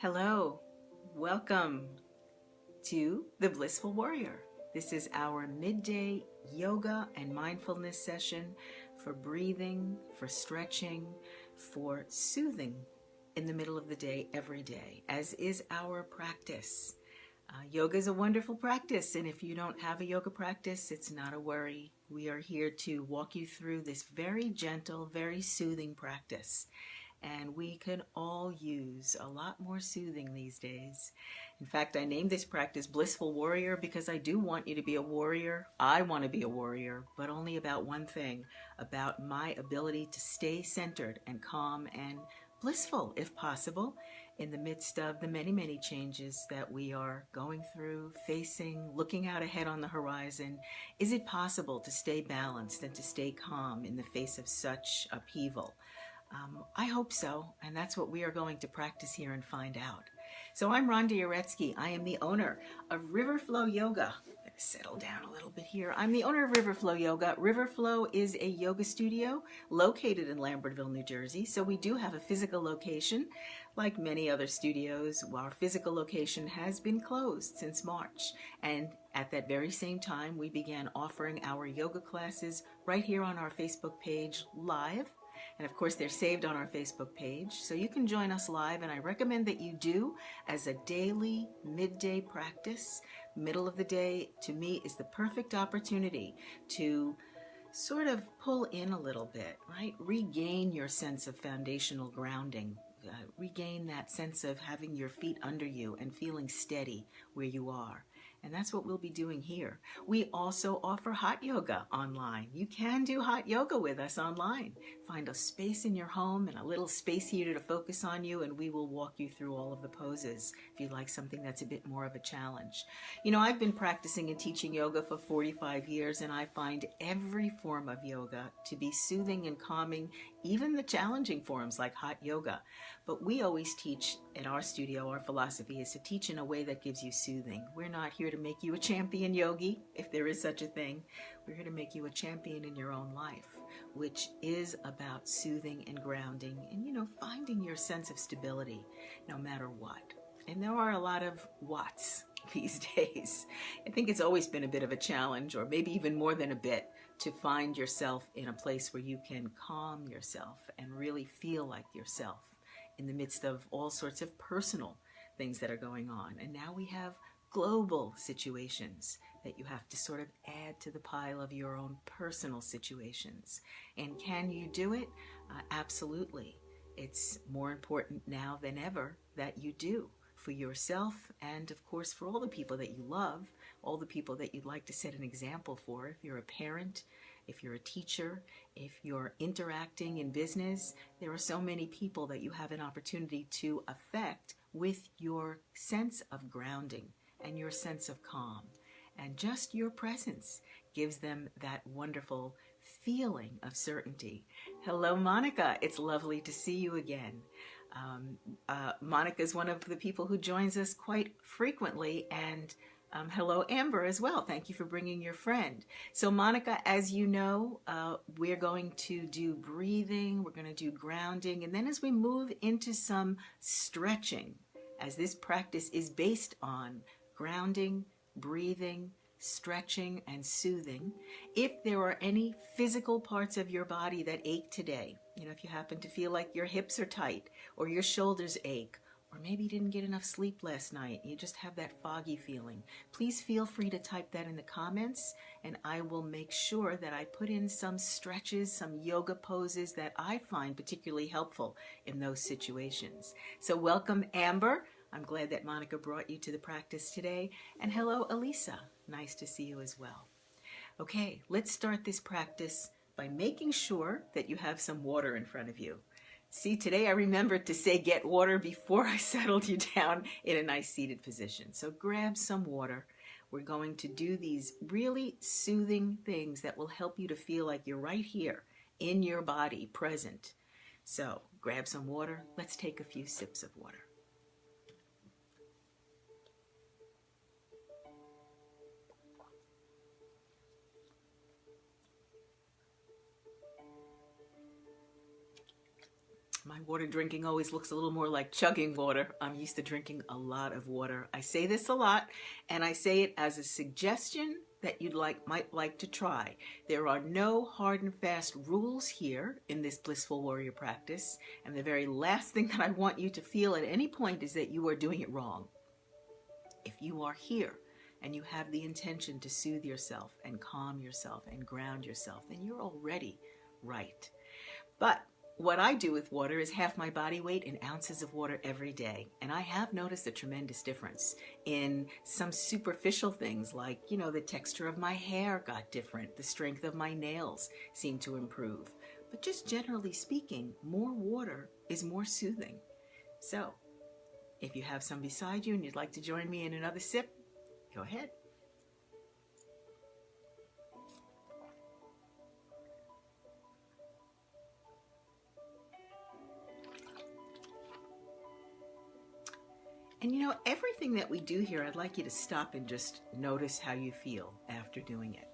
Hello, welcome to the Blissful Warrior. This is our midday yoga and mindfulness session for breathing, for stretching, for soothing in the middle of the day every day, as is our practice. Yoga is a wonderful practice, and if you don't have a yoga practice, it's not a worry. We are here to walk you through this very gentle, very soothing practice. And we can all use a lot more soothing these days. In fact, I named this practice Blissful Warrior because I do want you to be a warrior. I want to be a warrior, but only about one thing, about my ability to stay centered and calm and blissful, if possible, in the midst of the many, many changes that we are going through, facing, looking out ahead on the horizon. Is it possible to stay balanced and to stay calm in the face of such upheaval? I hope so, and that's what we are going to practice here and find out. So I'm Rhonda Uretsky. I am the owner of Riverflow Yoga. I'm going to settle down a little bit here. I'm the owner of Riverflow Yoga. Riverflow is a yoga studio located in Lambertville, New Jersey. So we do have a physical location. Like many other studios, our physical location has been closed since March. And at that very same time, we began offering our yoga classes right here on our Facebook page live. And of course, they're saved on our Facebook page, so you can join us live, and I recommend that you do as a daily midday practice. Middle of the day, to me, is the perfect opportunity to sort of pull in a little bit, right? Regain your sense of foundational grounding. Regain that sense of having your feet under you and feeling steady where you are. And that's what we'll be doing here. We also offer hot yoga online. You can do hot yoga with us online. Find a space in your home and a little space heater to focus on you, and we will walk you through all of the poses if you'd like something that's a bit more of a challenge. You know, I've been practicing and teaching yoga for 45 years, and I find every form of yoga to be soothing and calming, even the challenging forms like hot yoga. But we always teach at our studio, our philosophy is to teach in a way that gives you soothing. We're not here to make you a champion yogi, if there is such a thing. We're here to make you a champion in your own life, which is about soothing and grounding and, finding your sense of stability no matter what. And there are a lot of whats these days. I think it's always been a bit of a challenge, or maybe even more than a bit, to find yourself in a place where you can calm yourself and really feel like yourself in the midst of all sorts of personal things that are going on. And now we have global situations that you have to sort of add to the pile of your own personal situations. And can you do it? Absolutely. It's more important now than ever that you do, for yourself and, of course, for all the people that you love, all the people that you'd like to set an example for. If you're a parent, if you're a teacher, if you're interacting in business, there are so many people that you have an opportunity to affect with your sense of grounding and your sense of calm. And just your presence gives them that wonderful feeling of certainty. Hello, Monica. It's lovely to see you again. Monica is one of the people who joins us quite frequently, and hello, Amber, as well. Thank you for bringing your friend. So, Monica, as you know, we're going to do breathing, we're going to do grounding, and then as we move into some stretching, as this practice is based on grounding, breathing, stretching, and soothing, if there are any physical parts of your body that ache today, if you happen to feel like your hips are tight or your shoulders ache, or maybe you didn't get enough sleep last night, you just have that foggy feeling, please feel free to type that in the comments, and I will make sure that I put in some stretches, some yoga poses that I find particularly helpful in those situations. So welcome, Amber. I'm glad that Monica brought you to the practice today. And hello, Elisa. Nice to see you as well. Okay, let's start this practice by making sure that you have some water in front of you. See, today I remembered to say get water before I settled you down in a nice seated position. So grab some water. We're going to do these really soothing things that will help you to feel like you're right here in your body, present. So grab some water. Let's take a few sips of water. my water drinking always looks a little more like chugging water. I'm used to drinking a lot of water. I say this a lot, and I say it as a suggestion that you might like to try. There are no hard and fast rules here in this Blissful Warrior practice, and the very last thing that I want you to feel at any point is that you are doing it wrong. If you are here and you have the intention to soothe yourself and calm yourself and ground yourself, then you're already right. But what I do with water is half my body weight in ounces of water every day. And I have noticed a tremendous difference in some superficial things like, the texture of my hair got different. The strength of my nails seemed to improve. But just generally speaking, more water is more soothing. So if you have some beside you and you'd like to join me in another sip, go ahead. And everything that we do here, I'd like you to stop and just notice how you feel after doing it.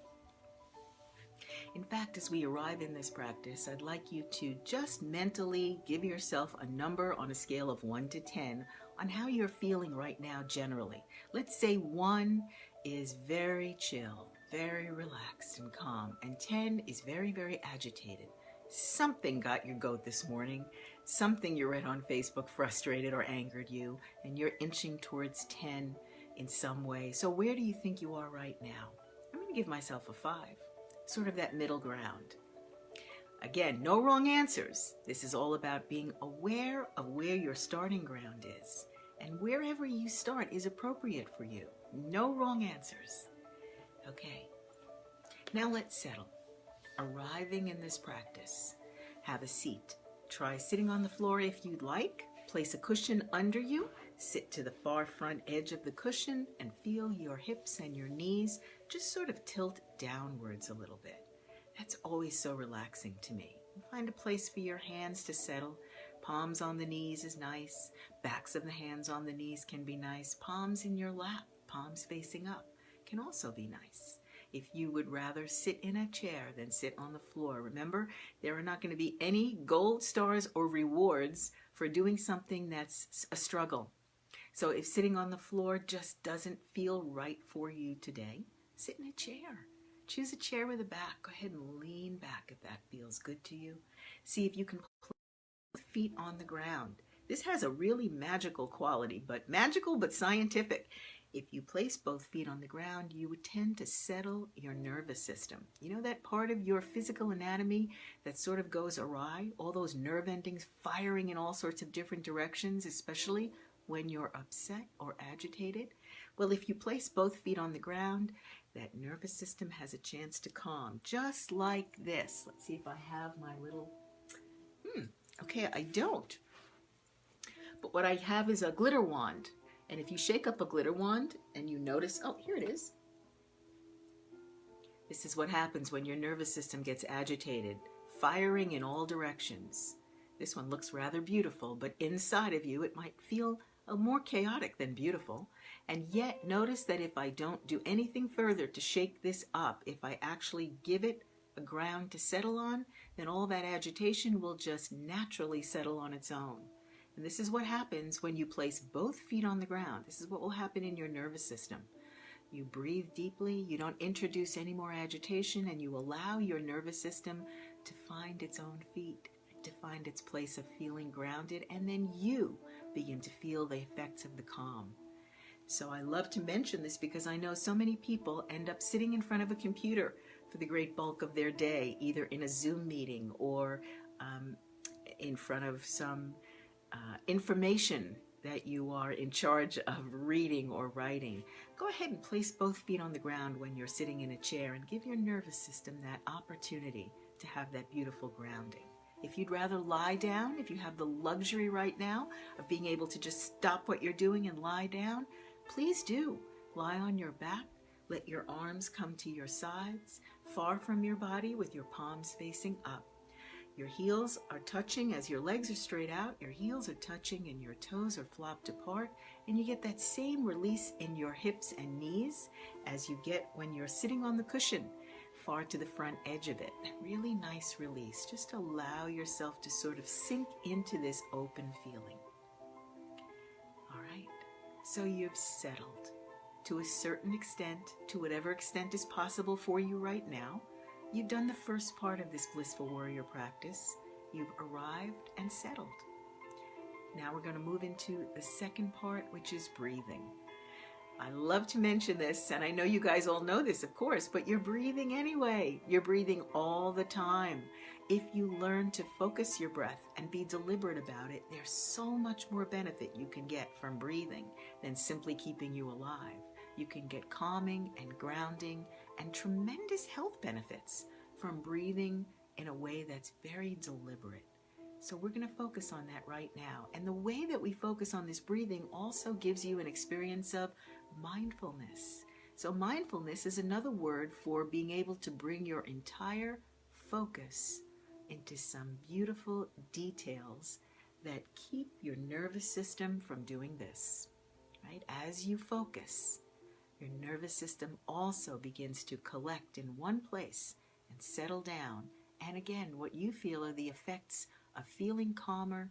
In fact, as we arrive in this practice, I'd like you to just mentally give yourself a number on a scale of 1 to 10 on how you're feeling right now generally. Let's say 1 is very chill, very relaxed and calm, and 10 is very, very agitated. Something got your goat this morning. Something you read on Facebook frustrated or angered you, and you're inching towards 10 in some way. So where do you think you are right now? I'm going to give myself a 5, sort of that middle ground. Again, no wrong answers. This is all about being aware of where your starting ground is, and wherever you start is appropriate for you. No wrong answers. Okay, now let's settle. Arriving in this practice, have a seat. Try sitting on the floor if you'd like. Place a cushion under you. Sit to the far front edge of the cushion and feel your hips and your knees just sort of tilt downwards a little bit. That's always so relaxing to me. Find a place for your hands to settle. Palms on the knees is nice. Backs of the hands on the knees can be nice. Palms in your lap, palms facing up, can also be nice. If you would rather sit in a chair than sit on the floor, remember, there are not going to be any gold stars or rewards for doing something that's a struggle. So if sitting on the floor just doesn't feel right for you today, sit in a chair. Choose a chair with a back. Go ahead and lean back if that feels good to you. See if you can place feet on the ground. This has a really magical quality, magical but scientific. If you place both feet on the ground, you would tend to settle your nervous system. You know that part of your physical anatomy that sort of goes awry? All those nerve endings firing in all sorts of different directions, especially when you're upset or agitated? Well, if you place both feet on the ground, that nervous system has a chance to calm, just like this. Let's see if I have my little... Okay, I don't. But what I have is a glitter wand. And if you shake up a glitter wand and you notice, oh, here it is. This is what happens when your nervous system gets agitated, firing in all directions. This one looks rather beautiful, but inside of you it might feel more chaotic than beautiful. And yet notice that if I don't do anything further to shake this up, if I actually give it a ground to settle on, then all that agitation will just naturally settle on its own. And this is what happens when you place both feet on the ground. This is what will happen in your nervous system. You breathe deeply, you don't introduce any more agitation, and you allow your nervous system to find its own feet, to find its place of feeling grounded, and then you begin to feel the effects of the calm. So I love to mention this because I know so many people end up sitting in front of a computer for the great bulk of their day, either in a Zoom meeting or in front of some information that you are in charge of reading or writing. Go ahead and place both feet on the ground when you're sitting in a chair and give your nervous system that opportunity to have that beautiful grounding. If you'd rather lie down, if you have the luxury right now of being able to just stop what you're doing and lie down, please do. Lie on your back. Let your arms come to your sides, far from your body with your palms facing up. Your heels are touching as your legs are straight out. Your heels are touching and your toes are flopped apart. And you get that same release in your hips and knees as you get when you're sitting on the cushion. far to the front edge of it. Really nice release. Just allow yourself to sort of sink into this open feeling. All right, so you've settled to a certain extent, to whatever extent is possible for you right now. You've done the first part of this Blissful Warrior practice. You've arrived and settled. Now we're going to move into the second part, which is breathing. I love to mention this, and I know you guys all know this, of course, but you're breathing anyway. You're breathing all the time. If you learn to focus your breath and be deliberate about it, there's so much more benefit you can get from breathing than simply keeping you alive. You can get calming and grounding and tremendous health benefits from breathing in a way that's very deliberate. So we're going to focus on that right now. And the way that we focus on this breathing also gives you an experience of mindfulness. So mindfulness is another word for being able to bring your entire focus into some beautiful details that keep your nervous system from doing this. Right? As you focus, your nervous system also begins to collect in one place and settle down. And again, what you feel are the effects of feeling calmer,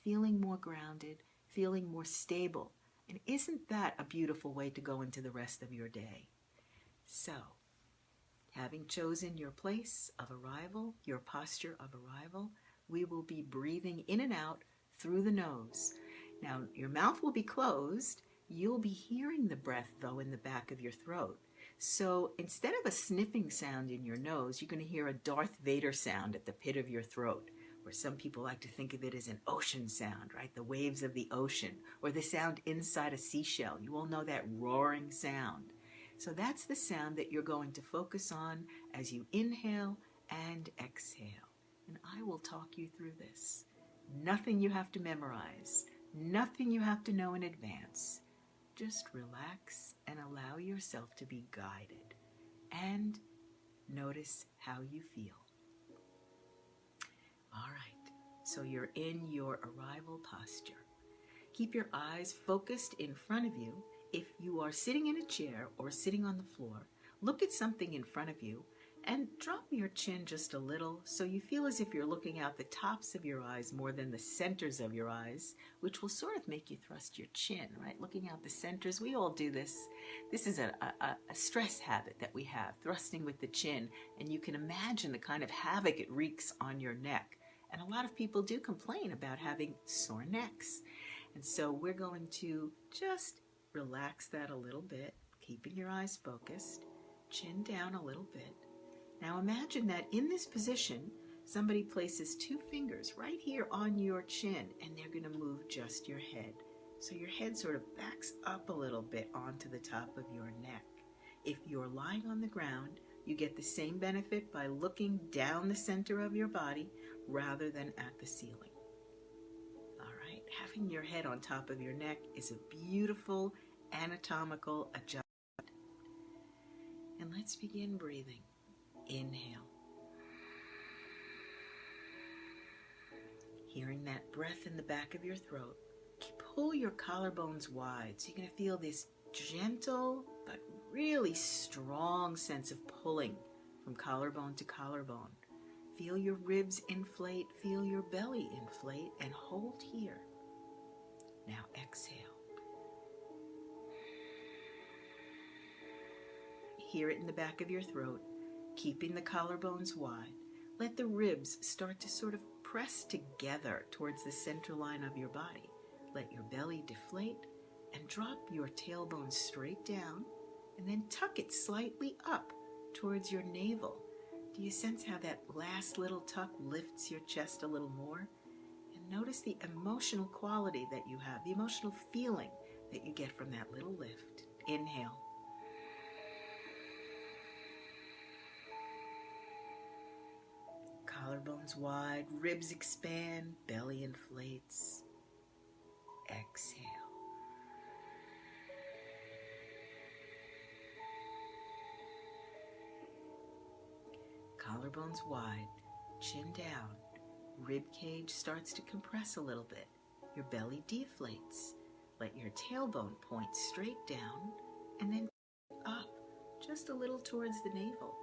feeling more grounded, feeling more stable. And isn't that a beautiful way to go into the rest of your day? So, having chosen your place of arrival, your posture of arrival, we will be breathing in and out through the nose. Now, your mouth will be closed. You'll be hearing the breath, though, in the back of your throat. So instead of a sniffing sound in your nose, you're going to hear a Darth Vader sound at the pit of your throat, or some people like to think of it as an ocean sound, right? The waves of the ocean, or the sound inside a seashell. You all know that roaring sound. So that's the sound that you're going to focus on as you inhale and exhale. And I will talk you through this. Nothing you have to memorize, nothing you have to know in advance. Just relax and allow yourself to be guided, and notice how you feel. All right, so you're in your arrival posture. Keep your eyes focused in front of you. If you are sitting in a chair or sitting on the floor, look at something in front of you and drop your chin just a little so you feel as if you're looking out the tops of your eyes more than the centers of your eyes, which will sort of make you thrust your chin, right? Looking out the centers, we all do this. This is a stress habit that we have, thrusting with the chin, and you can imagine the kind of havoc it wreaks on your neck. And a lot of people do complain about having sore necks. And so we're going to just relax that a little bit, keeping your eyes focused, chin down a little bit. Now imagine that in this position, somebody places two fingers right here on your chin, and they're going to move just your head. So your head sort of backs up a little bit onto the top of your neck. If you're lying on the ground, you get the same benefit by looking down the center of your body rather than at the ceiling. All right, having your head on top of your neck is a beautiful anatomical adjustment. And let's begin breathing. Inhale. Hearing that breath in the back of your throat, pull your collarbones wide so you're going to feel this gentle but really strong sense of pulling from collarbone to collarbone. Feel your ribs inflate, feel your belly inflate, and hold here. Now exhale. Hear it in the back of your throat. Keeping the collarbones wide, let the ribs start to sort of press together towards the center line of your body. Let your belly deflate and drop your tailbone straight down, and then tuck it slightly up towards your navel. Do you sense how that last little tuck lifts your chest a little more? And notice the emotional quality that you have, the emotional feeling that you get from that little lift. Inhale. Collarbones wide, ribs expand, belly inflates. Exhale. Collarbones wide, chin down. Rib cage starts to compress a little bit. Your belly deflates. Let your tailbone point straight down and then up just a little towards the navel.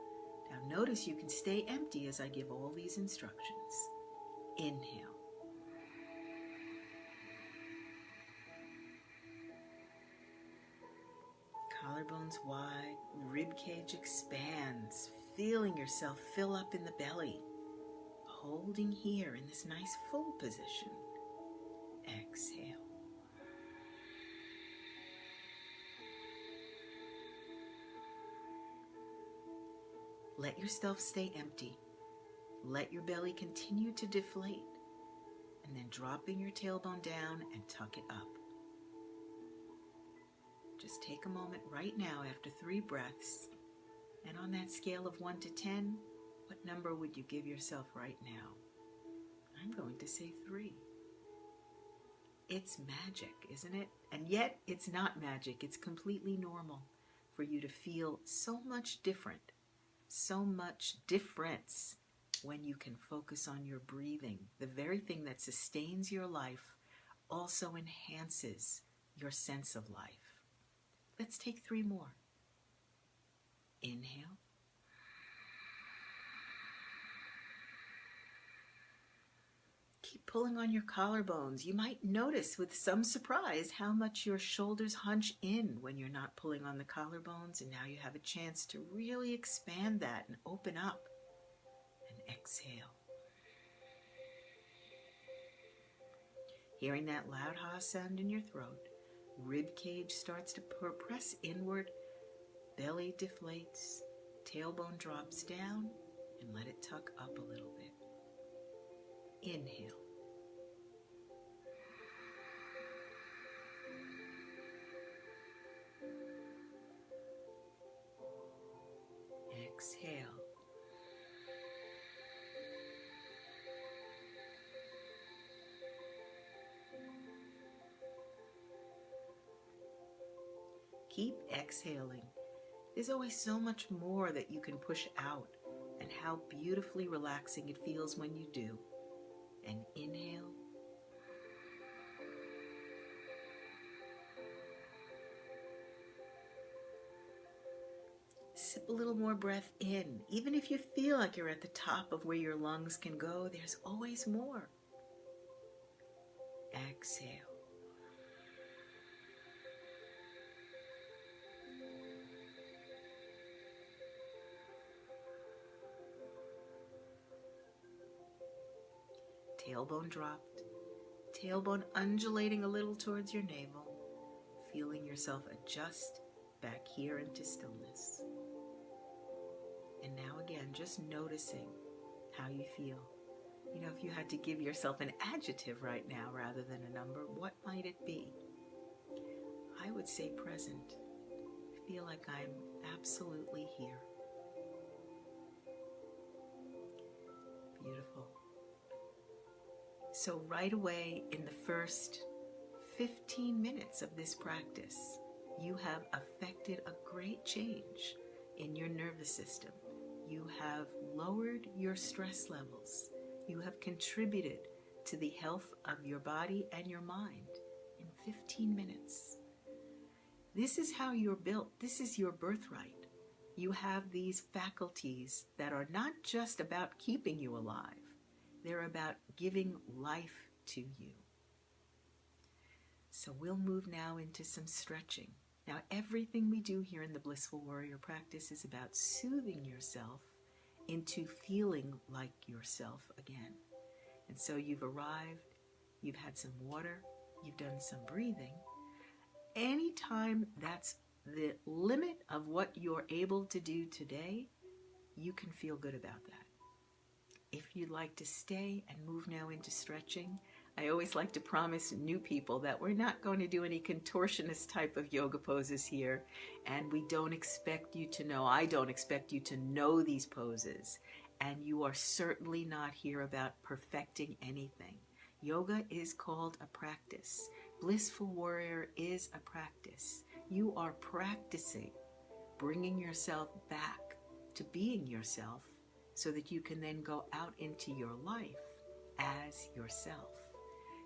Now notice you can stay empty as I give all these instructions. Inhale. Collarbones wide, rib cage expands, feeling yourself fill up in the belly. Holding here in this nice full position. Exhale. Let yourself stay empty. Let your belly continue to deflate. And then dropping your tailbone down and tuck it up. Just take a moment right now after 3 breaths. And on that scale of 1 to 10, what number would you give yourself right now? I'm going to say 3. It's magic, isn't it? And yet it's not magic. It's completely normal for you to feel so much different, so much difference when you can focus on your breathing. The very thing that sustains your life also enhances your sense of life. Let's take 3 more. Inhale. Keep pulling on your collarbones. You might notice with some surprise how much your shoulders hunch in when you're not pulling on the collarbones, and now you have a chance to really expand that and open up. And exhale. Hearing that loud ha sound in your throat, rib cage starts to press inward, belly deflates, tailbone drops down, and let it tuck up a little bit. Inhale. Exhale. Keep exhaling. There's always so much more that you can push out, and how beautifully relaxing it feels when you do. And inhale. Sip a little more breath in. Even if you feel like you're at the top of where your lungs can go, there's always more. Exhale. Tailbone dropped, tailbone undulating a little towards your navel, feeling yourself adjust back here into stillness. And now again, just noticing how you feel. You know, if you had to give yourself an adjective right now rather than a number, what might it be? I would say present. I feel like I'm absolutely here. Beautiful. So right away in the first 15 minutes of this practice, you have affected a great change in your nervous system. You have lowered your stress levels. You have contributed to the health of your body and your mind in 15 minutes. This is how you're built. This is your birthright. You have these faculties that are not just about keeping you alive. They're about giving life to you. So we'll move now into some stretching. Now, everything we do here in the Blissful Warrior practice is about soothing yourself into feeling like yourself again. And so you've arrived, you've had some water, you've done some breathing. Anytime that's the limit of what you're able to do today, you can feel good about that. If you'd like to stay and move now into stretching, I always like to promise new people that we're not going to do any contortionist type of yoga poses here, and we don't expect you to know, I don't expect you to know these poses, and you are certainly not here about perfecting anything. Yoga is called a practice. Blissful Warrior is a practice. You are practicing bringing yourself back to being yourself so that you can then go out into your life as yourself.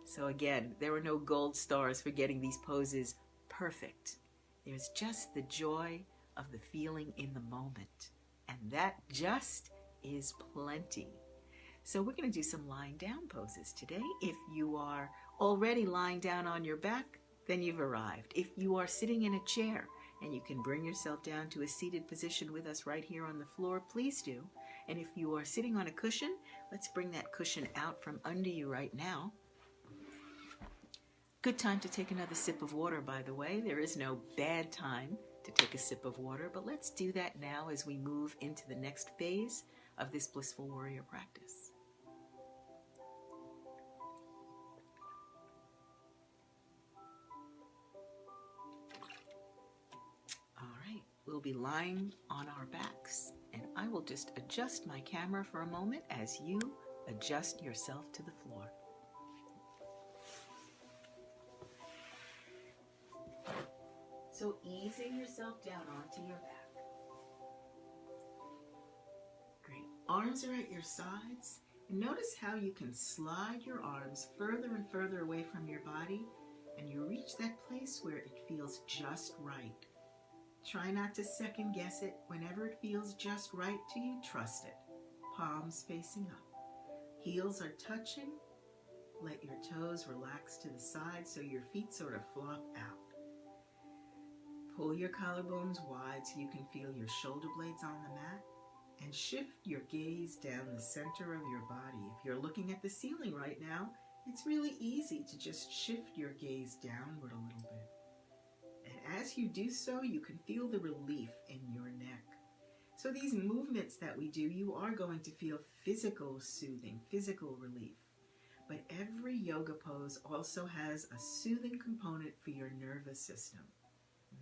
So again, there are no gold stars for getting these poses perfect. There's just the joy of the feeling in the moment. and that just is plenty. So we're going to do some lying down poses today. If you are already lying down on your back, then you've arrived. If you are sitting in a chair and you can bring yourself down to a seated position with us right here on the floor, please do. And if you are sitting on a cushion, let's bring that cushion out from under you right now. Good time to take another sip of water, by the way. There is no bad time to take a sip of water, but let's do that now as we move into the next phase of this Blissful Warrior practice. All right, we'll be lying on our backs, and I will just adjust my camera for a moment as you adjust yourself to the floor. So easing yourself down onto your back. Great. Arms are at your sides. And notice how you can slide your arms further and further away from your body, and you reach that place where it feels just right. Try not to second guess it. Whenever it feels just right to you, trust it. Palms facing up. Heels are touching. Let your toes relax to the side so your feet sort of flop out. Pull your collarbones wide so you can feel your shoulder blades on the mat, and shift your gaze down the center of your body. If you're looking at the ceiling right now, it's really easy to just shift your gaze downward a little bit. And as you do so, you can feel the relief in your neck. So these movements that we do, you are going to feel physical soothing, physical relief. But every yoga pose also has a soothing component for your nervous system.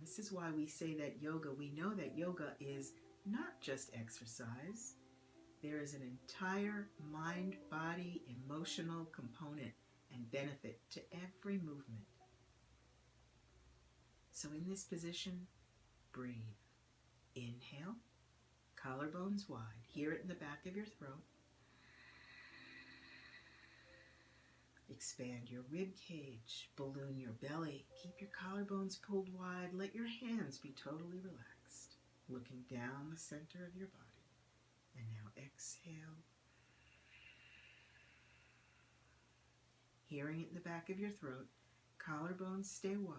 This is why we say that we know that yoga is not just exercise. There is an entire mind, body, emotional component and benefit to every movement. So in this position, breathe. Inhale, collarbones wide. Hear it in the back of your throat. Expand your rib cage, balloon your belly, keep your collarbones pulled wide, let your hands be totally relaxed, looking down the center of your body. And now exhale. Hearing it in the back of your throat, collarbones stay wide,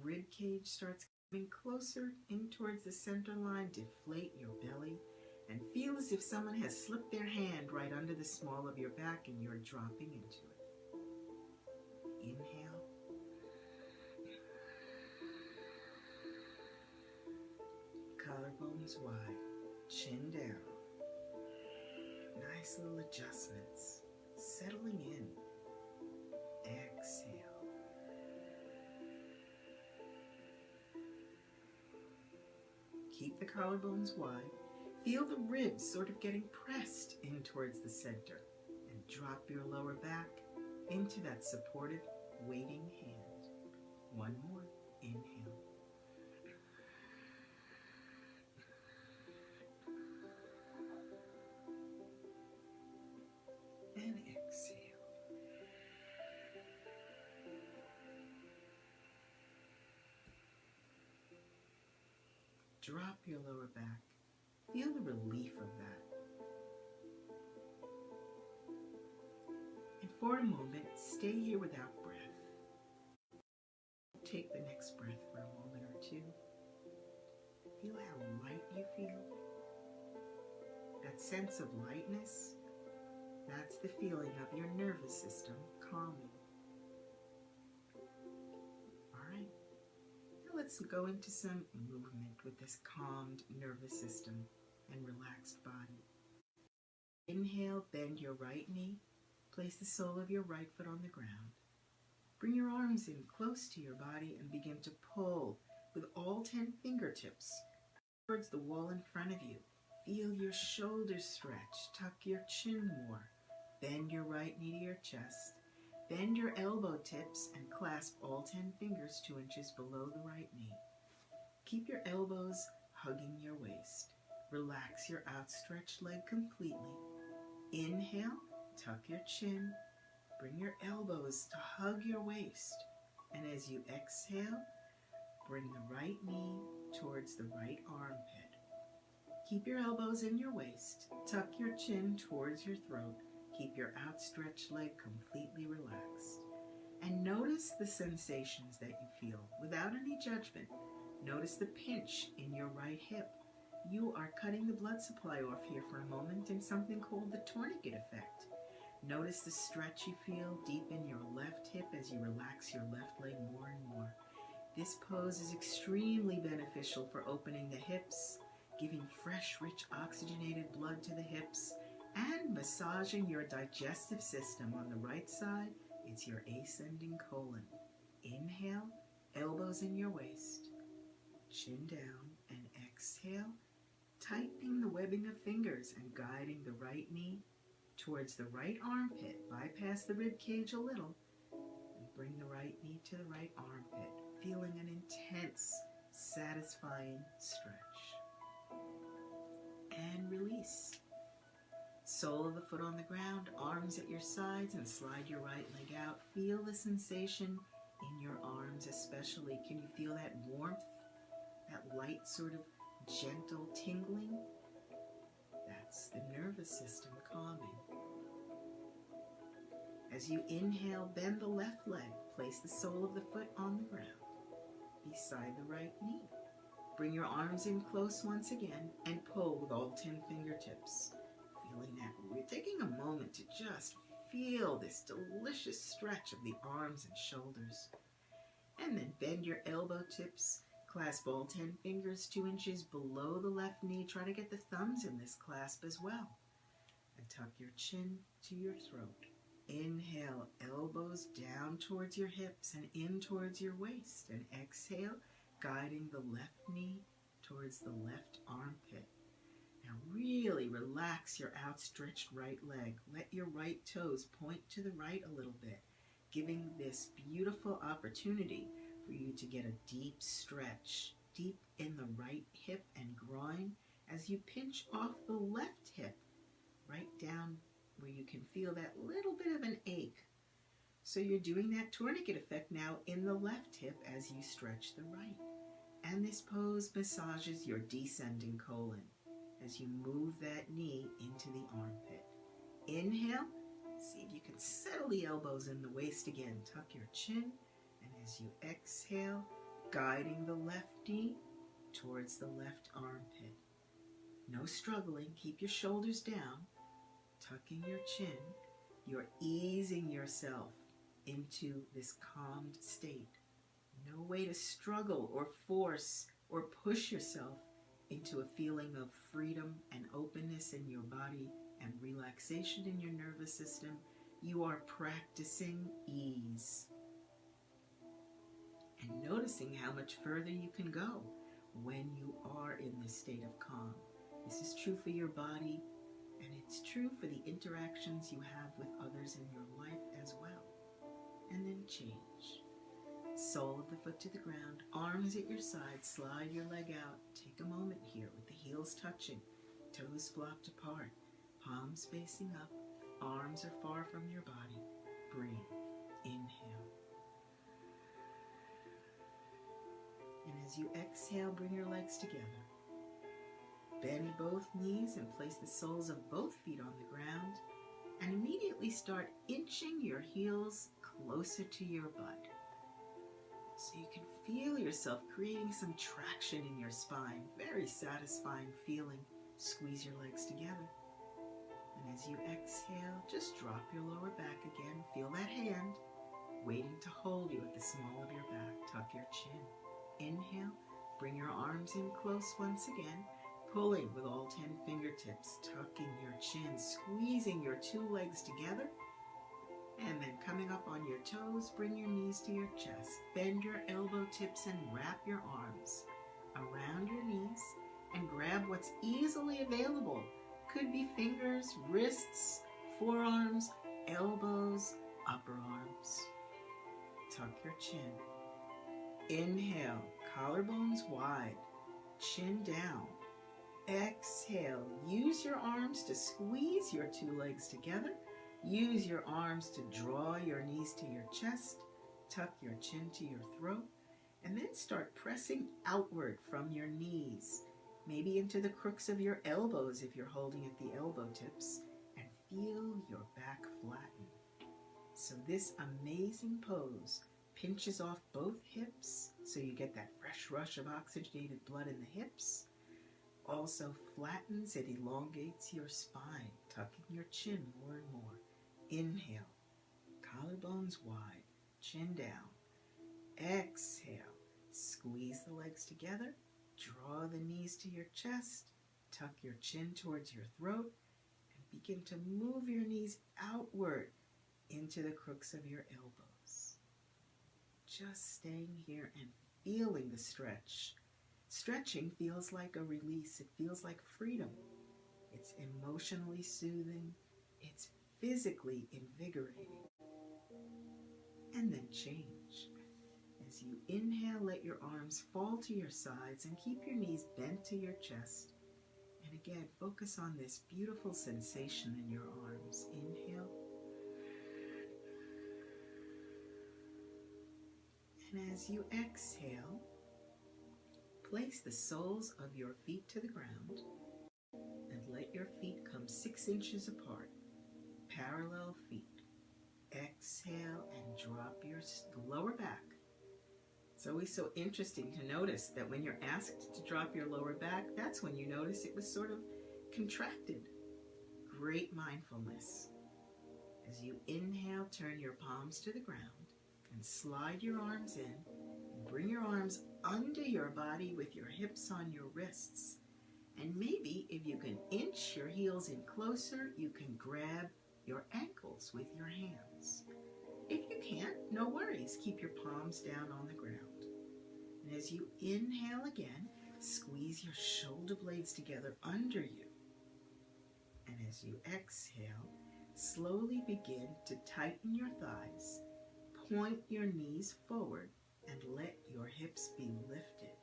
rib cage starts coming closer in towards the center line, deflate your belly, and feel as if someone has slipped their hand right under the small of your back and you're dropping into it. Inhale. Collarbones wide, chin down. Nice little adjustments. Settling in. Exhale. Keep the collarbones wide. Feel the ribs sort of getting pressed in towards the center. And drop your lower back into that supportive, waiting hand. One more. Inhale. And exhale. Drop your lower back. Feel the relief of that. And for a moment, stay here without breath. Take the next breath for a moment or two. Feel how light you feel. That sense of lightness, that's the feeling of your nervous system calming. All right, now let's go into some movement with this calmed nervous system and relaxed body. Inhale, bend your right knee. Place the sole of your right foot on the ground. Bring your arms in close to your body and begin to pull with all 10 fingertips towards the wall in front of you. Feel your shoulders stretch. Tuck your chin more. Bend your right knee to your chest. Bend your elbow tips and clasp all 10 fingers 2 inches below the right knee. Keep your elbows hugging your waist. Relax your outstretched leg completely. Inhale, tuck your chin. Bring your elbows to hug your waist. And as you exhale, bring the right knee towards the right armpit. Keep your elbows in your waist. Tuck your chin towards your throat. Keep your outstretched leg completely relaxed. And notice the sensations that you feel without any judgment. Notice the pinch in your right hip. You are cutting the blood supply off here for a moment in something called the tourniquet effect. Notice the stretch you feel deep in your left hip as you relax your left leg more and more. This pose is extremely beneficial for opening the hips, giving fresh, rich, oxygenated blood to the hips, and massaging your digestive system. On the right side, it's your ascending colon. Inhale, elbows in your waist, chin down, and exhale, tightening the webbing of fingers and guiding the right knee towards the right armpit. Bypass the rib cage a little and bring the right knee to the right armpit, feeling an intense, satisfying stretch. And release. Sole of the foot on the ground, arms at your sides, and slide your right leg out. Feel the sensation in your arms especially. Can you feel that warmth, that light sort of gentle tingling? That's the nervous system calming. As you inhale, bend the left leg. Place the sole of the foot on the ground beside the right knee. Bring your arms in close once again and pull with all 10 fingertips. Feeling that, we're taking a moment to just feel this delicious stretch of the arms and shoulders. And then bend your elbow tips. Clasp all 10 fingers 2 inches below the left knee. Try to get the thumbs in this clasp as well. And tuck your chin to your throat. Inhale, elbows down towards your hips and in towards your waist. And exhale, guiding the left knee towards the left armpit. Now really relax your outstretched right leg. Let your right toes point to the right a little bit, giving this beautiful opportunity for you to get a deep stretch, deep in the right hip and groin as you pinch off the left hip, right down where you can feel that little bit of an ache. So you're doing that tourniquet effect now in the left hip as you stretch the right. And this pose massages your descending colon as you move that knee into the armpit. Inhale, see if you can settle the elbows in the waist again. Tuck your chin, and as you exhale, guiding the left knee towards the left armpit. No struggling, keep your shoulders down, tucking your chin. You're easing yourself into this calmed state. No way to struggle or force or push yourself into a feeling of freedom and openness in your body and relaxation in your nervous system. You are practicing ease and noticing how much further you can go when you are in this state of calm. This is true for your body, and it's true for the interactions you have with others in your life as well. And then change. Sole of the foot to the ground, arms at your side, slide your leg out. Take a moment here with the heels touching, toes flopped apart, palms facing up, arms are far from your body. Breathe. Inhale. And as you exhale, bring your legs together. Bend both knees and place the soles of both feet on the ground, and immediately start inching your heels closer to your butt. So you can feel yourself creating some traction in your spine. Very satisfying feeling. Squeeze your legs together. And as you exhale, just drop your lower back again. Feel that hand waiting to hold you at the small of your back. Tuck your chin. Inhale. Bring your arms in close once again. Pulling with all 10 fingertips. Tucking your chin. Squeezing your 2 legs together. And then coming up on your toes, bring your knees to your chest. Bend your elbow tips and wrap your arms around your knees and grab what's easily available. Could be fingers, wrists, forearms, elbows, upper arms. Tuck your chin. Inhale, collarbones wide, chin down. Exhale, use your arms to squeeze your 2 legs together. Use your arms to draw your knees to your chest, tuck your chin to your throat, and then start pressing outward from your knees maybe into the crooks of your elbows if you're holding at the elbow tips, and feel your back flatten. So this amazing pose pinches off both hips so you get that fresh rush of oxygenated blood in the hips. Also flattens and elongates your spine, tucking your chin more and more. Inhale, collarbones wide, chin down. Exhale, squeeze the legs together, draw the knees to your chest, tuck your chin towards your throat, and begin to move your knees outward into the crooks of your elbows. Just staying here and feeling the stretch. Stretching feels like a release. It feels like freedom. It's emotionally soothing. It's physically invigorating. And then change. As you inhale, let your arms fall to your sides and keep your knees bent to your chest. And again, focus on this beautiful sensation in your arms. Inhale. And as you exhale, place the soles of your feet to the ground and let your feet come 6 inches apart, parallel feet. Exhale and drop your lower back. It's always so interesting to notice that when you're asked to drop your lower back, that's when you notice it was sort of contracted. Great mindfulness. As you inhale, turn your palms to the ground and slide your arms in. And bring your arms under your body with your hips on your wrists. And maybe if you can inch your heels in closer, you can grab your ankles with your hands. If you can't, no worries. Keep your palms down on the ground. And as you inhale again, squeeze your shoulder blades together under you. And as you exhale, slowly begin to tighten your thighs. Point your knees forward and let your hips be lifted.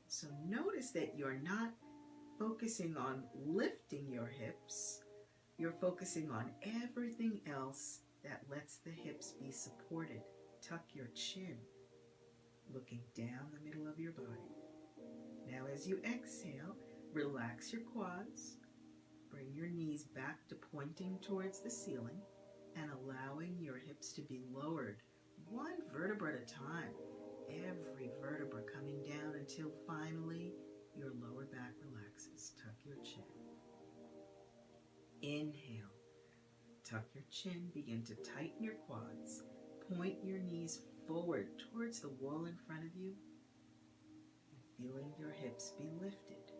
So notice that you're not focusing on lifting your hips. You're focusing on everything else that lets the hips be supported. Tuck your chin, looking down the middle of your body. Now as you exhale, relax your quads. Bring your knees back to pointing towards the ceiling and allowing your hips to be lowered one vertebra at a time. Every vertebra coming down until finally your lower back relaxes. Tuck your chin. Inhale. Tuck your chin. Begin to tighten your quads. Point your knees forward towards the wall in front of you. And feeling your hips be lifted.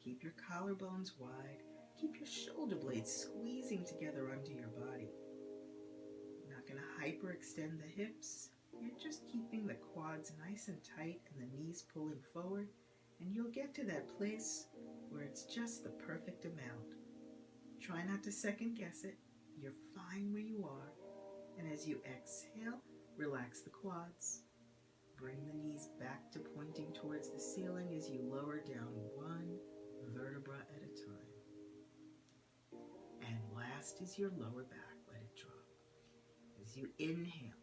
Keep your collarbones wide. Keep your shoulder blades squeezing together under your body. You're not going to hyperextend the hips. You're just keeping the quads nice and tight and the knees pulling forward. And you'll get to that place where it's just the perfect amount. Try not to second guess it. You're fine where you are. And as you exhale, relax the quads. Bring the knees back to pointing towards the ceiling as you lower down one vertebra at a time. And last is your lower back. Let it drop. As you inhale,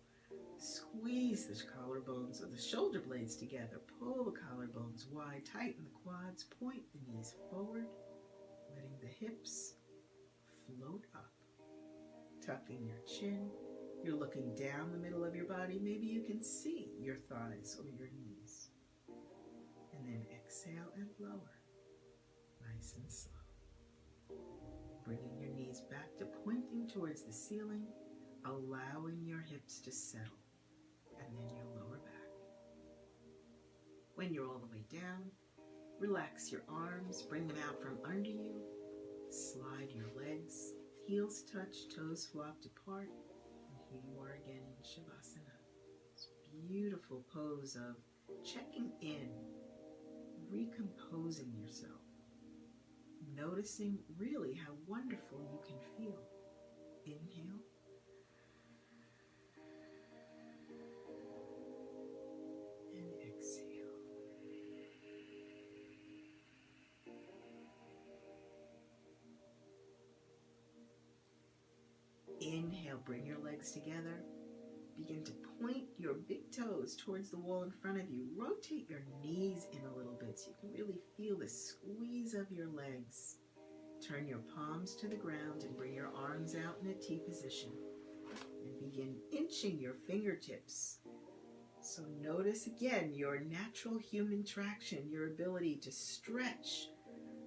squeeze the collarbones of the shoulder blades together. Pull the collarbones wide. Tighten the quads. Point the knees forward. Letting the hips float up. Tucking your chin. You're looking down the middle of your body. Maybe you can see your thighs or your knees. And then exhale and lower. Nice and slow. Bringing your knees back to pointing towards the ceiling, allowing your hips to settle, and then your lower back. When you're all the way down, relax your arms, bring them out from under you, slide your legs, heels touch, toes flopped apart, and here you are again in Shavasana. This beautiful pose of checking in, recomposing yourself. Noticing really how wonderful you can feel. Inhale. And exhale. Inhale, bring your legs together. Begin to point your big toes towards the wall in front of you. Rotate your knees in a little bit so you can really feel the squeeze of your legs. Turn your palms to the ground and bring your arms out in a T position. And begin inching your fingertips. So notice again your natural human traction, your ability to stretch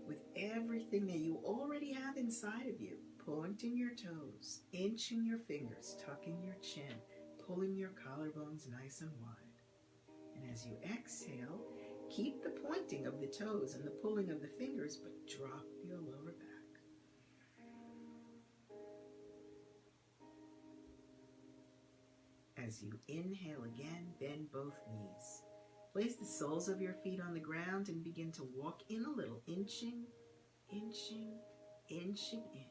with everything that you already have inside of you. Pointing your toes, inching your fingers, tucking your chin, pulling your collarbones nice and wide. And as you exhale, keep the pointing of the toes and the pulling of the fingers, but drop your lower back. As you inhale again, bend both knees. Place the soles of your feet on the ground and begin to walk in a little, inching, inching, inching in.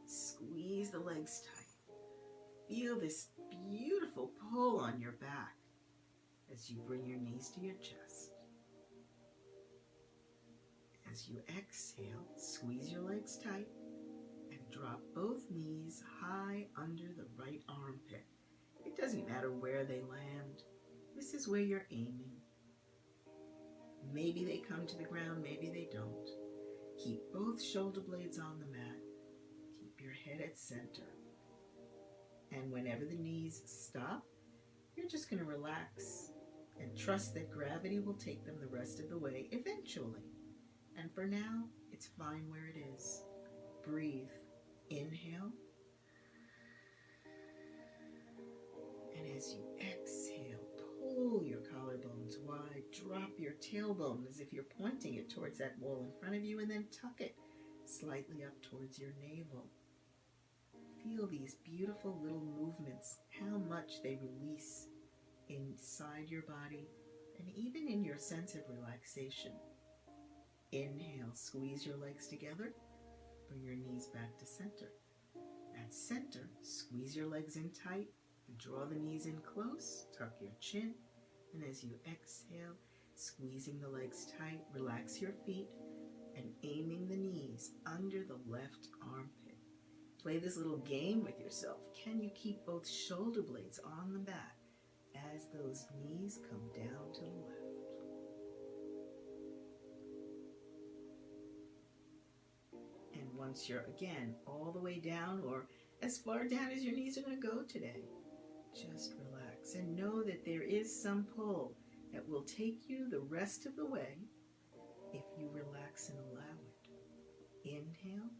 Squeeze the legs tight. Feel this beautiful pull on your back as you bring your knees to your chest. As you exhale, squeeze your legs tight and drop both knees high under the right armpit. It doesn't matter where they land. This is where you're aiming. Maybe they come to the ground, maybe they don't. Keep both shoulder blades on the mat. Keep your head at center. And whenever the knees stop, you're just going to relax and trust that gravity will take them the rest of the way eventually. And for now, it's fine where it is. Breathe. Inhale. And as you exhale, pull your collarbones wide. Drop your tailbone as if you're pointing it towards that wall in front of you, and then tuck it slightly up towards your navel. Feel these beautiful little movements, how much they release inside your body and even in your sense of relaxation. Inhale, squeeze your legs together, bring your knees back to center. At center, squeeze your legs in tight, draw the knees in close, tuck your chin, and as you exhale, squeezing the legs tight, relax your feet, and aiming the knees under the left armpit. Play this little game with yourself. Can you keep both shoulder blades on the mat as those knees come down to the left? And once you're, again, all the way down or as far down as your knees are going to go today, just relax and know that there is some pull that will take you the rest of the way if you relax and allow it. Inhale.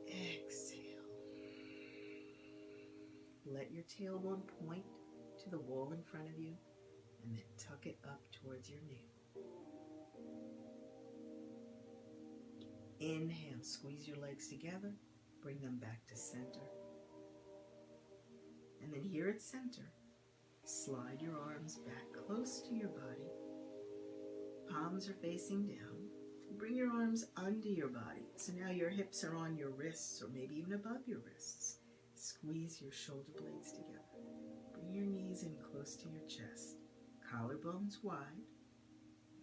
Exhale. Let your tailbone point to the wall in front of you and then tuck it up towards your navel. Inhale, squeeze your legs together, bring them back to center. And then here at center, slide your arms back close to your body. Palms are facing down. Bring your arms under your body. So now your hips are on your wrists or maybe even above your wrists. Squeeze your shoulder blades together. Bring your knees in close to your chest. Collarbones wide.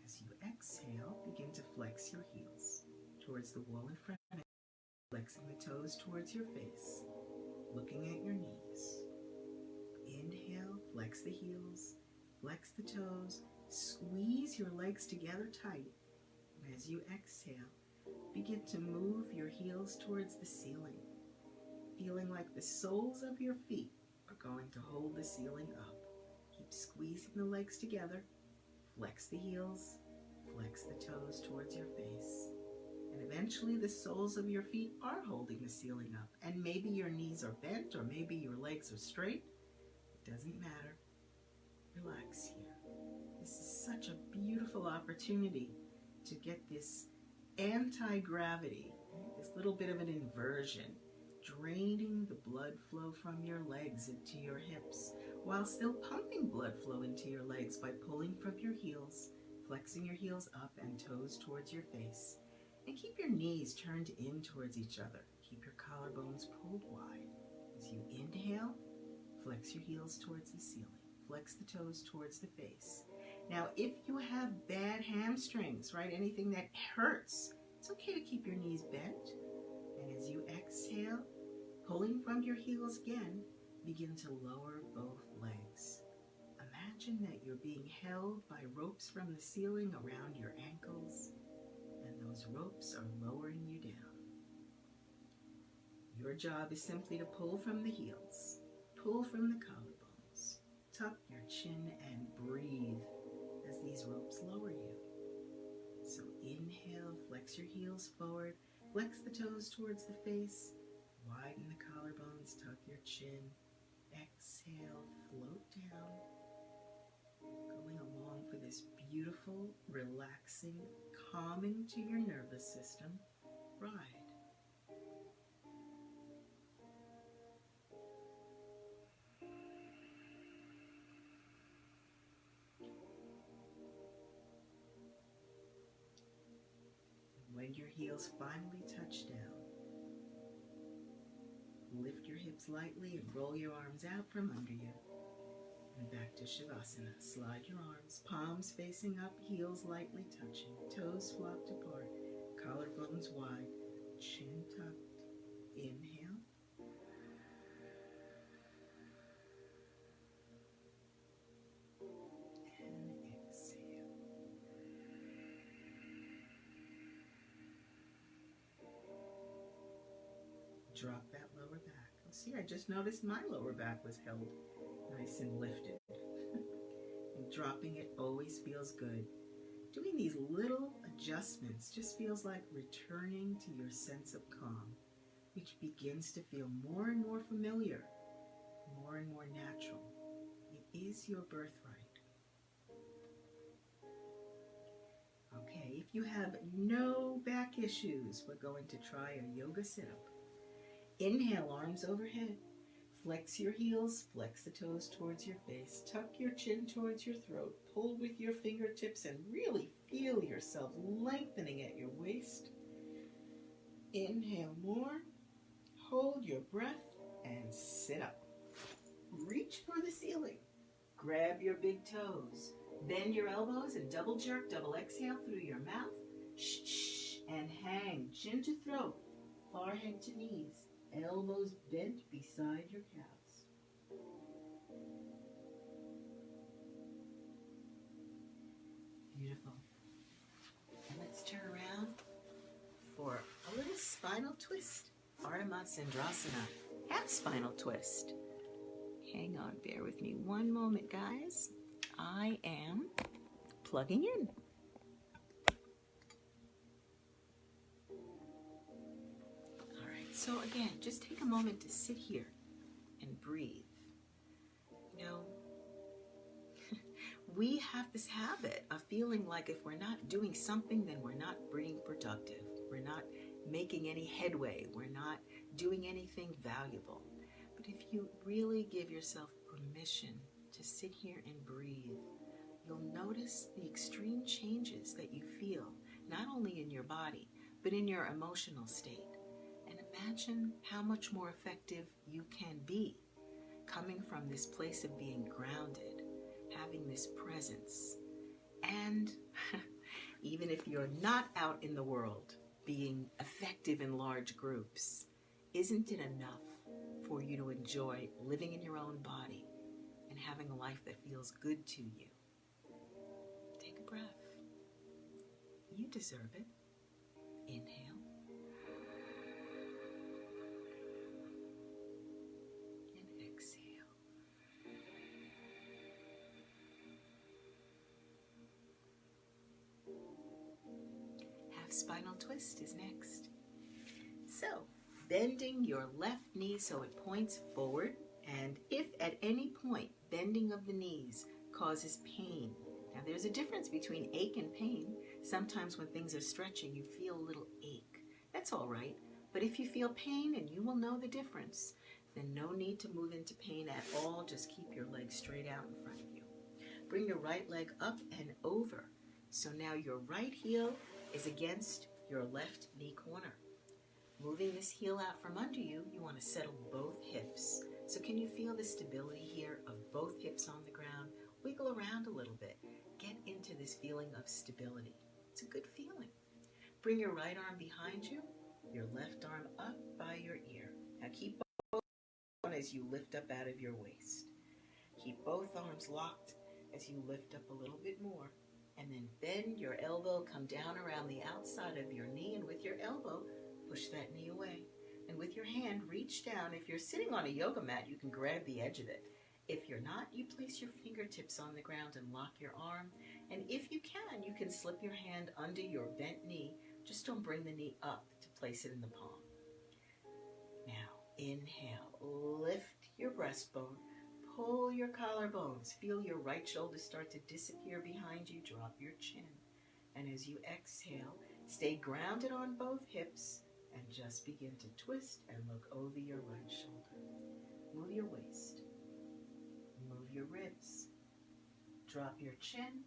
As you exhale, begin to flex your heels towards the wall in front of you. Flexing the toes towards your face. Looking at your knees. Inhale, flex the heels. Flex the toes. Squeeze your legs together tight. As you exhale, begin to move your heels towards the ceiling, feeling like the soles of your feet are going to hold the ceiling up. Keep squeezing the legs together, flex the heels, flex the toes towards your face, and eventually the soles of your feet are holding the ceiling up, and maybe your knees are bent or maybe your legs are straight. It doesn't matter. Relax here. This is such a beautiful opportunity to get this anti-gravity, this little bit of an inversion, draining the blood flow from your legs into your hips, while still pumping blood flow into your legs by pulling from your heels, flexing your heels up and toes towards your face. And keep your knees turned in towards each other. Keep your collarbones pulled wide. As you inhale, flex your heels towards the ceiling. Flex the toes towards the face. Now, if you have bad hamstrings, right, anything that hurts, it's okay to keep your knees bent And as you exhale, pulling from your heels again, begin to lower both legs. Imagine that you're being held by ropes from the ceiling around your ankles, and those ropes are lowering you down. Your job is simply to pull from the heels, pull from the collarbones, tuck your chin and breathe as these ropes lower you. So inhale, flex your heels forward, flex the toes towards the face, widen the collarbones, tuck your chin. Exhale, float down, going along for this beautiful, relaxing, calming to your nervous system ride. When your heels finally touch down, lift your hips lightly and roll your arms out from under you. And back to Shavasana. Slide your arms, palms facing up, heels lightly touching, toes flopped apart, collarbones wide, chin tucked. Inhale. And exhale. Drop that lower back. Oh, see, I just noticed my lower back was held nice and lifted. And dropping it always feels good. Doing these little adjustments just feels like returning to your sense of calm, which begins to feel more and more familiar, more and more natural. It is your birthright. Okay, if you have no back issues, we're going to try a yoga sit-up. Inhale, arms overhead. Flex your heels, flex the toes towards your face, tuck your chin towards your throat, pull with your fingertips and really feel yourself lengthening at your waist. Inhale more, hold your breath and sit up. Reach for the ceiling. Grab your big toes. Bend your elbows and double jerk, double exhale through your mouth. Shh, and hang, chin to throat, forehead to knees. Elbows bent beside your calves. Beautiful. And let's turn around for a little spinal twist. Ardha Matsyendrasana, half spinal twist. Hang on, bear with me one moment, guys. I am plugging in. So again, just take a moment to sit here and breathe. You know, we have this habit of feeling like if we're not doing something, then we're not being productive. We're not making any headway. We're not doing anything valuable. But if you really give yourself permission to sit here and breathe, you'll notice the extreme changes that you feel, not only in your body, but in your emotional state. Imagine how much more effective you can be coming from this place of being grounded, having this presence. And even if you're not out in the world being effective in large groups, isn't it enough for you to enjoy living in your own body and having a life that feels good to you? Take a breath. You deserve it. Inhale. Spinal twist is next. So, bending your left knee so it points forward, and if at any point bending of the knees causes pain. Now there's a difference between ache and pain. Sometimes when things are stretching, you feel a little ache. That's all right. But if you feel pain, and you will know the difference, then no need to move into pain at all. Just keep your legs straight out in front of you. Bring your right leg up and over. So now your right heel is against your left knee corner. Moving this heel out from under you, you want to settle both hips. So can you feel the stability here of both hips on the ground? Wiggle around a little bit. Get into this feeling of stability. It's a good feeling. Bring your right arm behind you your left arm up by your ear. Now keep both on as you lift up out of your waist. Keep both arms locked as you lift up a little bit more. And then bend your elbow, come down around the outside of your knee, and with your elbow, push that knee away. And with your hand, reach down. If you're sitting on a yoga mat, you can grab the edge of it. If you're not, you place your fingertips on the ground and lock your arm. And if you can slip your hand under your bent knee. Just don't bring the knee up to place it in the palm. Now, inhale, lift your breastbone, pull your collarbones. Feel your right shoulder start to disappear behind you. Drop your chin. And as you exhale, stay grounded on both hips and just begin to twist and look over your right shoulder. Move your waist. Move your ribs. Drop your chin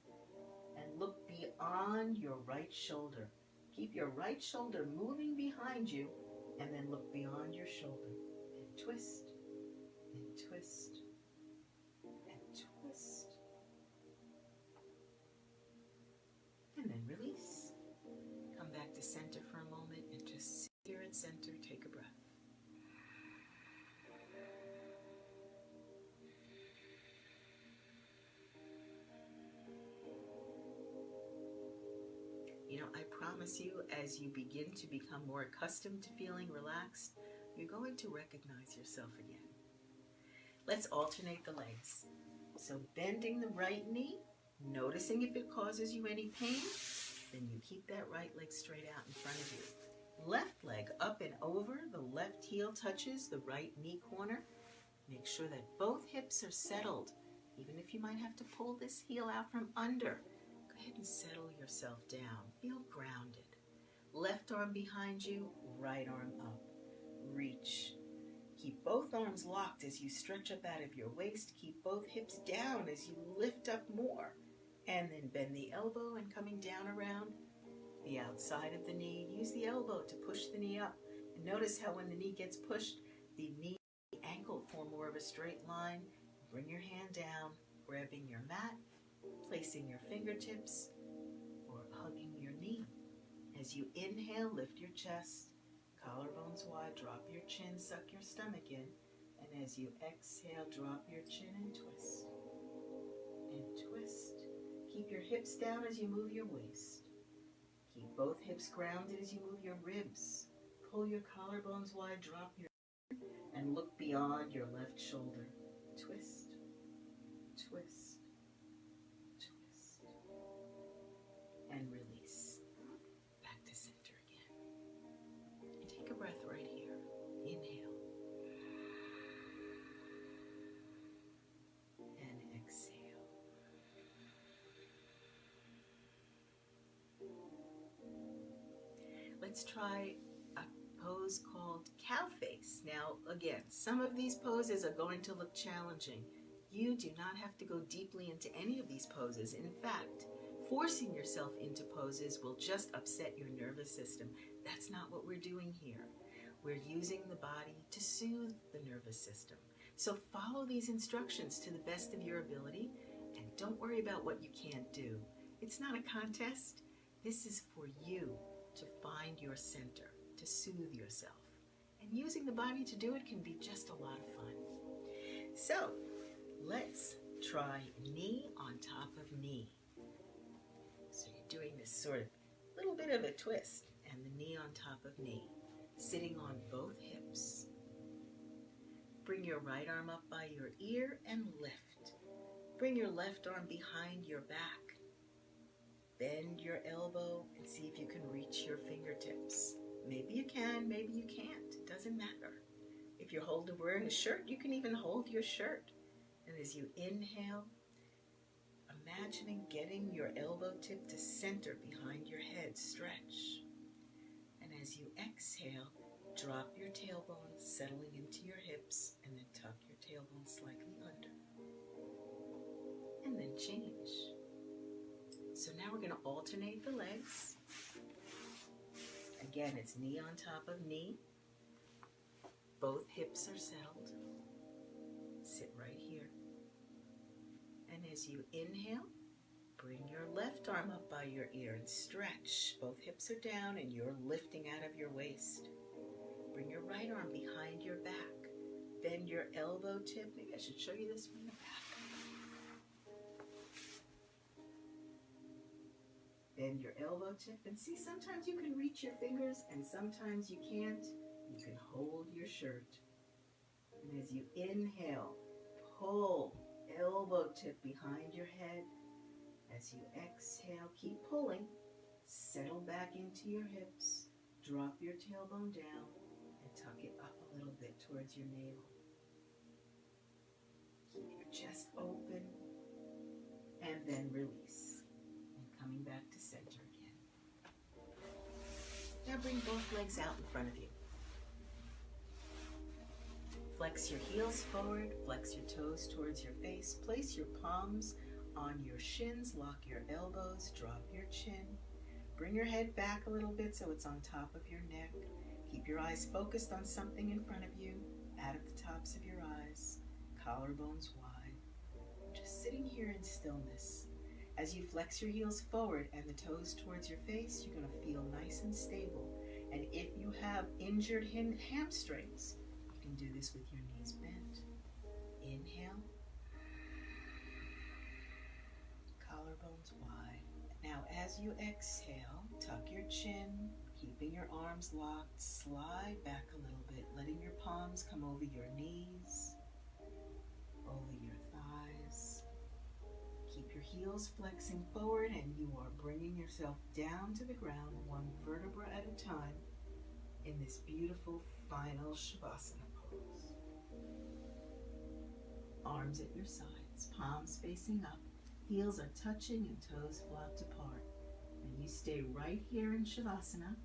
and look beyond your right shoulder. Keep your right shoulder moving behind you and then look beyond your shoulder and twist and twist and twist. And then release. Come back to center for a moment and just sit here at center. Take a breath. You know, I promise you, as you begin to become more accustomed to feeling relaxed, you're going to recognize yourself again. Let's alternate the legs. So bending the right knee, noticing if it causes you any pain, then you keep that right leg straight out in front of you. Left leg up and over, the left heel touches the right knee corner. Make sure that both hips are settled, even if you might have to pull this heel out from under. Go ahead and settle yourself down. Feel grounded. Left arm behind you, right arm up. Reach. Keep both arms locked as you stretch up out of your waist. Keep both hips down as you lift up more. And then bend the elbow and coming down around the outside of the knee. Use the elbow to push the knee up. And notice how when the knee gets pushed, the knee and the ankle form more of a straight line. Bring your hand down, grabbing your mat, placing your fingertips, or hugging your knee. As you inhale, lift your chest, collarbones wide, drop your chin, suck your stomach in. And as you exhale, drop your chin and twist. And twist. Keep your hips down as you move your waist. Keep both hips grounded as you move your ribs. Pull your collarbones wide, drop your chin, and look beyond your left shoulder. Twist, twist, twist, and release. Back to center again. And take a breath right here. Inhale. And exhale. Let's try a pose called cow face. Now, again, some of these poses are going to look challenging. You do not have to go deeply into any of these poses. In fact, forcing yourself into poses will just upset your nervous system. That's not what we're doing here. We're using the body to soothe the nervous system. So follow these instructions to the best of your ability and don't worry about what you can't do. It's not a contest. This is for you to find your center, to soothe yourself. And using the body to do it can be just a lot of fun. So, let's try knee on top of knee. So you're doing this sort of little bit of a twist and the knee on top of knee, sitting on both hips. Bring your right arm up by your ear and lift. Bring your left arm behind your back. Bend your elbow and see if you can reach your fingertips. Maybe you can, maybe you can't. It doesn't matter. If you're wearing a shirt, you can even hold your shirt. And as you inhale, imagining getting your elbow tip to center behind your head. Stretch. And as you exhale, drop your tailbone, settling into your hips, and then tuck your tailbone slightly under. And then change. So now we're going to alternate the legs. Again, it's knee on top of knee. Both hips are settled. Sit right here. And as you inhale, bring your left arm up by your ear and stretch. Both hips are down and you're lifting out of your waist. Bring your right arm behind your back. Bend your elbow tip. Maybe I should show you this from the back. Bend your elbow tip, and see, sometimes you can reach your fingers and sometimes you can't. You can hold your shirt. And as you inhale, pull elbow tip behind your head. As you exhale, keep pulling. Settle back into your hips. Drop your tailbone down and tuck it up a little bit towards your navel. Keep your chest open and then release. And coming back to center again. Now bring both legs out in front of you. Flex your heels forward, flex your toes towards your face. Place your palms on your shins, lock your elbows, drop your chin. Bring your head back a little bit so it's on top of your neck. Keep your eyes focused on something in front of you, out of the tops of your eyes, collarbones wide. Just sitting here in stillness. As you flex your heels forward and the toes towards your face, you're going to feel nice and stable. And if you have injured hamstrings, you can do this with your knees bent. Inhale. Collarbones wide. Now as you exhale, tuck your chin, keeping your arms locked, slide back a little bit, letting your palms come over your knees, over your thighs. Keep your heels flexing forward and you are bringing yourself down to the ground, one vertebra at a time, in this beautiful final Shavasana pose. Arms at your sides, palms facing up. Heels are touching and toes flopped apart. And you stay right here in Shavasana.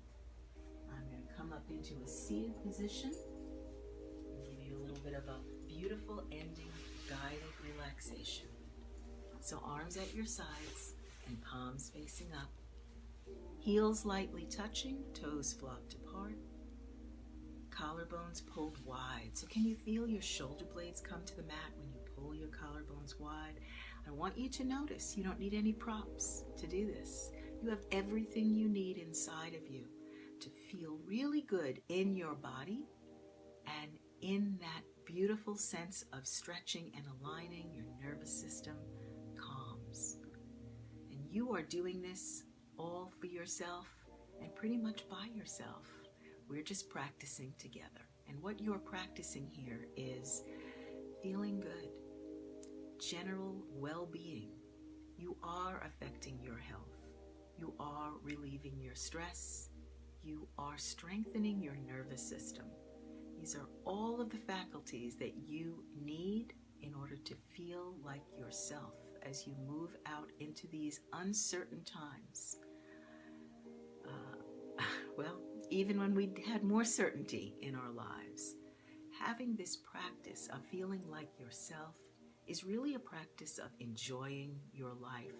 I'm going to come up into a seated position and give you a little bit of a beautiful ending guided relaxation. So arms at your sides and palms facing up. Heels lightly touching, toes flopped apart. Collarbones pulled wide. So can you feel your shoulder blades come to the mat when you pull your collarbones wide? I want you to notice you don't need any props to do this. You have everything you need inside of you to feel really good in your body and in that beautiful sense of stretching and aligning. Your nervous system calms. And you are doing this all for yourself and pretty much by yourself. We're just practicing together. And what you're practicing here is feeling good. General well-being. You are affecting your health. You are relieving your stress. You are strengthening your nervous system. These are all of the faculties that you need in order to feel like yourself as you move out into these uncertain times. Even when we had more certainty in our lives, having this practice of feeling like yourself is really a practice of enjoying your life,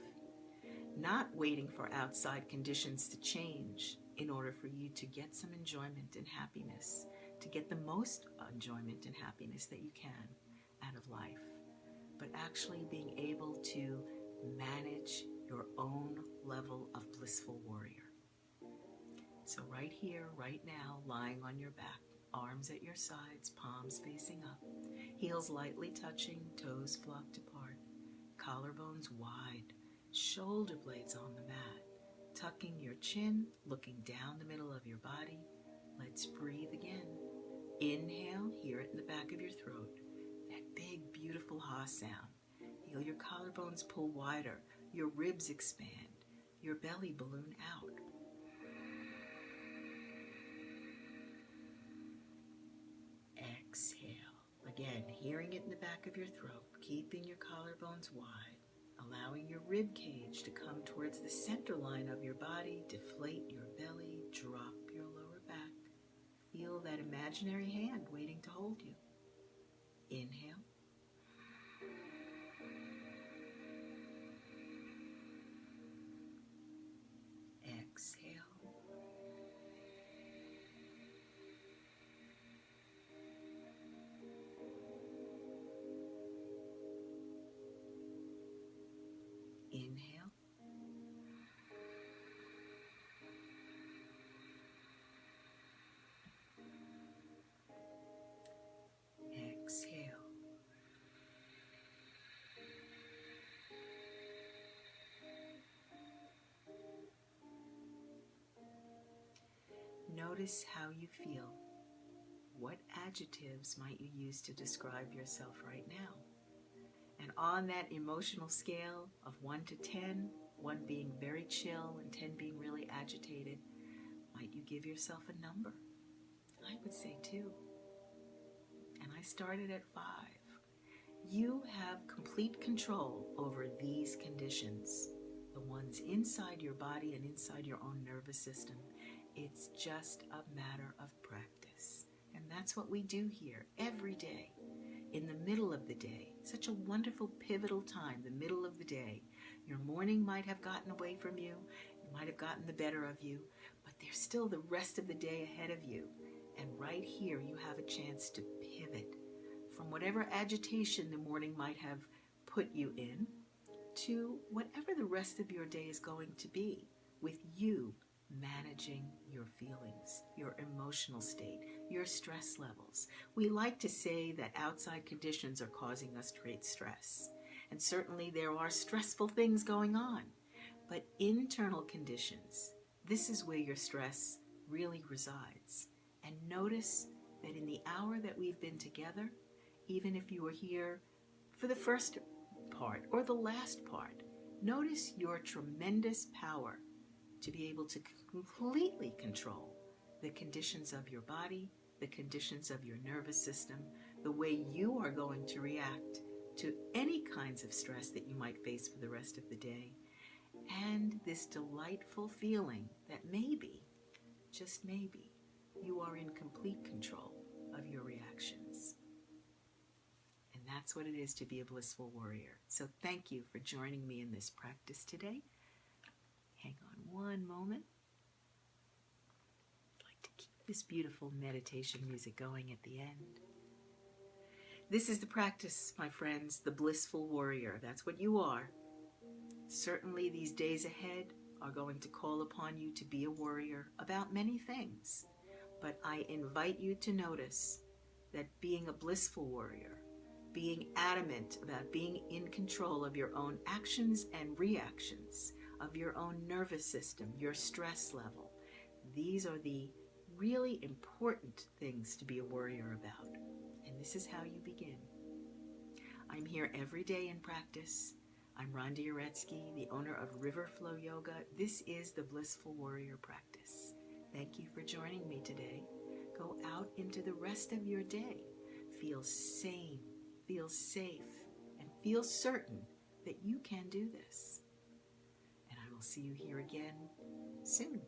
not waiting for outside conditions to change in order for you to get some enjoyment and happiness, to get the most enjoyment and happiness that you can out of life, but actually being able to manage your own level of blissful warrior. So right here, right now, lying on your back, arms at your sides, palms facing up, heels lightly touching, toes flopped apart, collarbones wide, shoulder blades on the mat, tucking your chin, looking down the middle of your body. Let's breathe again. Inhale, hear it in the back of your throat, that big, beautiful ha sound. Feel your collarbones pull wider, your ribs expand, your belly balloon out. Exhale. Again, hearing it in the back of your throat, keeping your collarbones wide, allowing your rib cage to come towards the center line of your body, deflate your belly, drop your lower back. Feel that imaginary hand waiting to hold you. Inhale. Exhale. Inhale. notice how you feel. What adjectives might you use to describe yourself right now? And on that emotional scale of 1 to 10, 1 being very chill and 10 being really agitated, might you give yourself a number? I would say 2. And I started at 5. You have complete control over these conditions, the ones inside your body and inside your own nervous system. It's just a matter of practice. And that's what we do here every day, in the middle of the day. Such a wonderful, pivotal time, the middle of the day. Your morning might have gotten away from you. It might have gotten the better of you. But there's still the rest of the day ahead of you. And right here, you have a chance to pivot from whatever agitation the morning might have put you in to whatever the rest of your day is going to be, with you managing your feelings, your emotional state, your stress levels. We like to say that outside conditions are causing us great stress. And certainly there are stressful things going on. But internal conditions, this is where your stress really resides. And notice that in the hour that we've been together, even if you were here for the first part or the last part, notice your tremendous power to be able to completely control the conditions of your body, the conditions of your nervous system, the way you are going to react to any kinds of stress that you might face for the rest of the day, and this delightful feeling that maybe, just maybe, you are in complete control of your reactions. And that's what it is to be a blissful warrior. So thank you for joining me in this practice today. Hang on one moment. I'd like to keep this beautiful meditation music going at the end. This is the practice, my friends, the blissful warrior. That's what you are. Certainly these days ahead are going to call upon you to be a warrior about many things. But I invite you to notice that being a blissful warrior, being adamant about being in control of your own actions and reactions, of your own nervous system, your stress level, these are the really important things to be a warrior about. And this is how you begin. I'm here every day in practice. I'm Rhonda Uretsky, the owner of River Flow Yoga. This is the Blissful Warrior practice. Thank you for joining me today. Go out into the rest of your day. Feel sane, feel safe, and feel certain that you can do this. And I will see you here again soon.